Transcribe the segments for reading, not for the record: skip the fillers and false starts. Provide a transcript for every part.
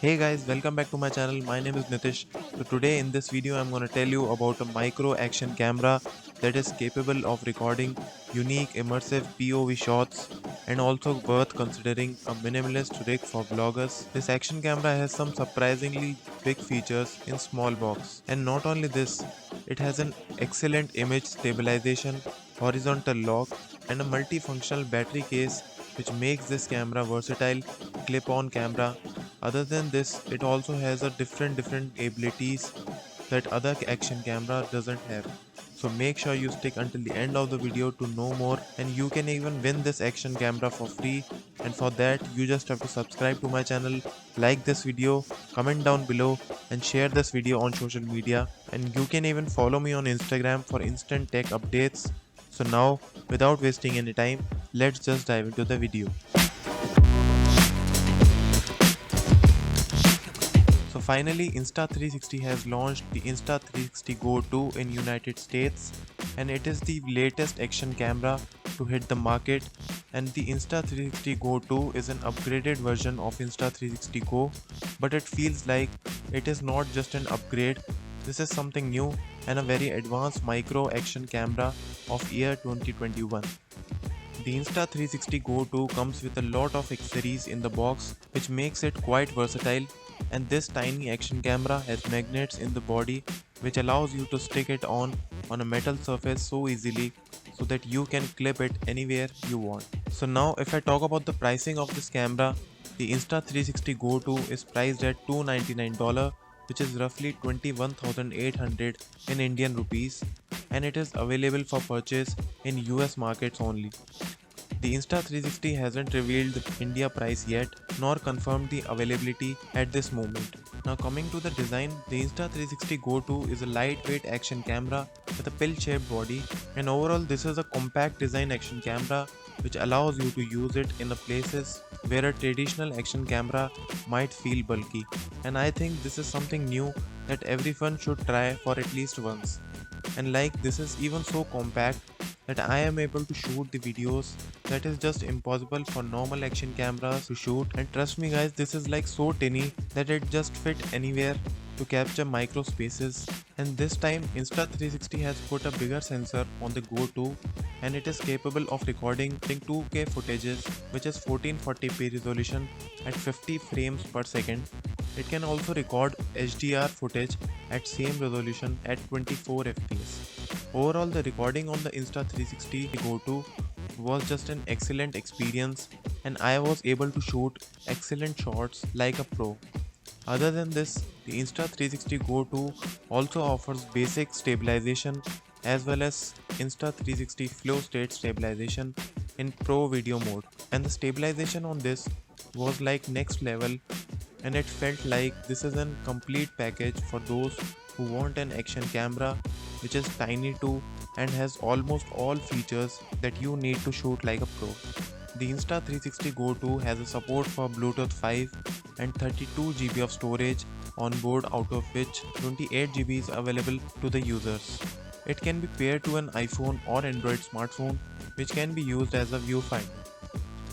Hey guys, welcome back to my channel. My name is Nitish. So today in this video I'm going to tell you about a micro action camera that is capable of recording unique immersive POV shots and also worth considering a minimalist rig for vloggers. This action camera has some surprisingly big features in small box. And not only this, it has an excellent image stabilization, horizontal lock and a multifunctional battery case which makes this camera versatile clip-on camera. Other than this, it also has a different abilities that other action camera doesn't have. So make sure you stick until the end of the video to know more, and you can even win this action camera for free. And for that you just have to subscribe to my channel, like this video, comment down below and share this video on social media, and you can even follow me on Instagram for instant tech updates. So now, without wasting any time, let's just dive into the video. So finally, Insta360 has launched the Insta360 Go 2 in United States, and it is the latest action camera to hit the market. And the Insta360 Go 2 is an upgraded version of Insta360 Go, but it feels like it is not just an upgrade. This is something new and a very advanced micro action camera of year 2021. The Insta360 Go 2 comes with a lot of accessories in the box, which makes it quite versatile, and this tiny action camera has magnets in the body which allows you to stick it on a metal surface so easily so that you can clip it anywhere you want. So now if I talk about the pricing of this camera, the Insta360 Go 2 is priced at $299, which is roughly 21,800 in Indian rupees, and it is available for purchase in US markets only. The Insta360 hasn't revealed the India price yet nor confirmed the availability at this moment. Now coming to the design, the Insta360 Go 2 is a lightweight action camera with a pill-shaped body, and overall this is a compact design action camera which allows you to use it in the places where a traditional action camera might feel bulky. And I think this is something new that everyone should try for at least once. And like, this is even so compact that I am able to shoot the videos that is just impossible for normal action cameras to shoot. And trust me guys, this is like so tiny that it just fit anywhere to capture micro spaces. And this time Insta360 has put a bigger sensor on the Go 2, and it is capable of recording 2K footages, which is 1440p resolution at 50 frames per second. It can also record HDR footage at same resolution at 24 fps. Overall, the recording on the Insta360 Go 2 was just an excellent experience, and I was able to shoot excellent shots like a pro. Other than this, the Insta360 Go 2 also offers basic stabilization as well as Insta360 flow state stabilization in pro video mode, and the stabilization on this was like next level, and it felt like this is a complete package for those who want an action camera which is tiny too and has almost all features that you need to shoot like a pro. The Insta360 Go 2 has a support for Bluetooth 5 and 32GB of storage on board, out of which 28GB is available to the users. It can be paired to an iPhone or Android smartphone, which can be used as a viewfinder.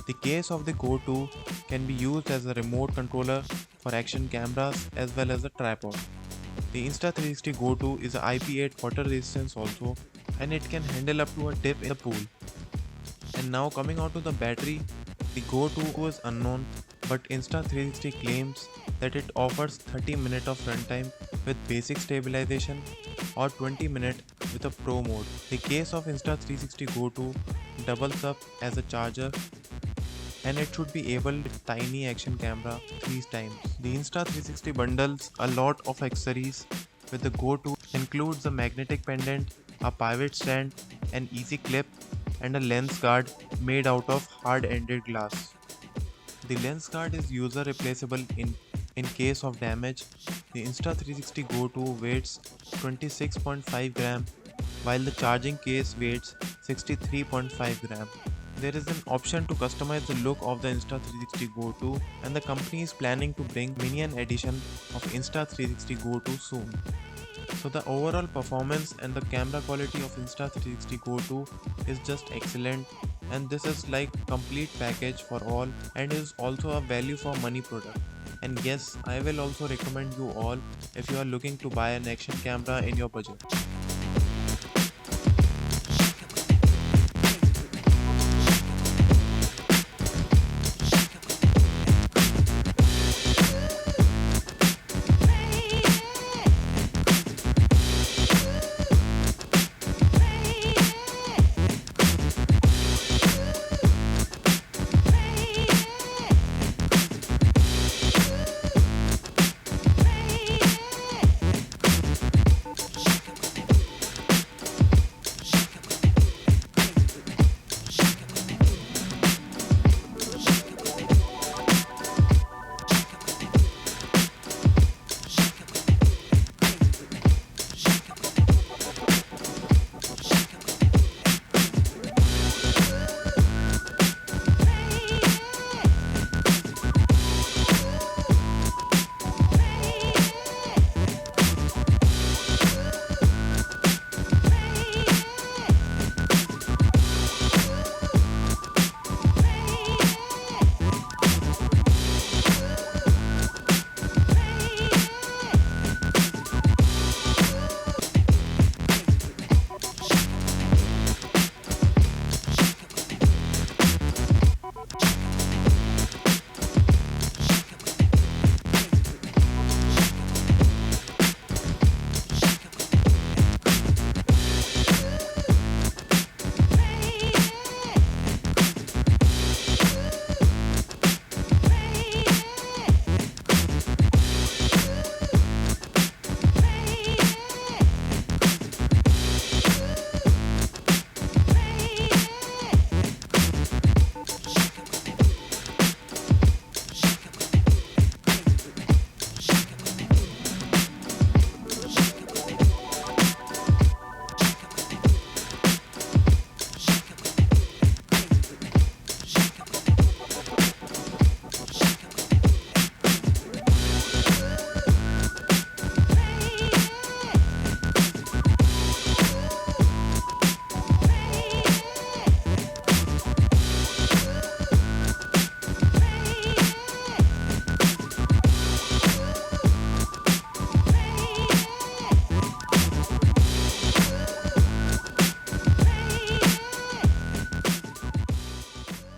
The case of the Go 2 can be used as a remote controller for action cameras as well as a tripod. The Insta360 Go 2 is a IP8 water resistance also, and it can handle up to a dip in the pool. And now coming on to the battery, the Go 2 is unknown, but Insta360 claims that it offers 30 minutes of runtime with basic stabilization or 20 minutes with a pro mode. The case of Insta360 Go 2 doubles up as a charger, and it should be able with tiny action camera 3 times. The Insta360 bundles a lot of accessories with the Go 2, includes a magnetic pendant, a pivot stand, an easy clip, and a lens guard made out of hard-ended glass. The lens guard is user replaceable in case of damage. The Insta360 Go 2 weighs 26.5 gram, while the charging case weighs 63.5 gram. There is an option to customize the look of the Insta360 Go 2, and the company is planning to bring minion edition of Insta360 Go 2 soon. So the overall performance and the camera quality of Insta360 Go 2 is just excellent, and this is like complete package for all and is also a value for money product. And yes, I will also recommend you all if you are looking to buy an action camera in your budget.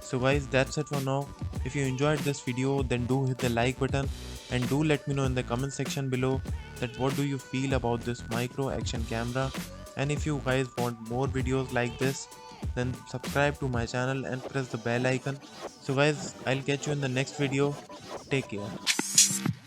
So guys, that's it for now. If you enjoyed this video, then do hit the like button and do let me know in the comment section below that what do you feel about this micro action camera, and if you guys want more videos like this, then subscribe to my channel and press the bell icon. So guys, I'll catch you in the next video. Take care.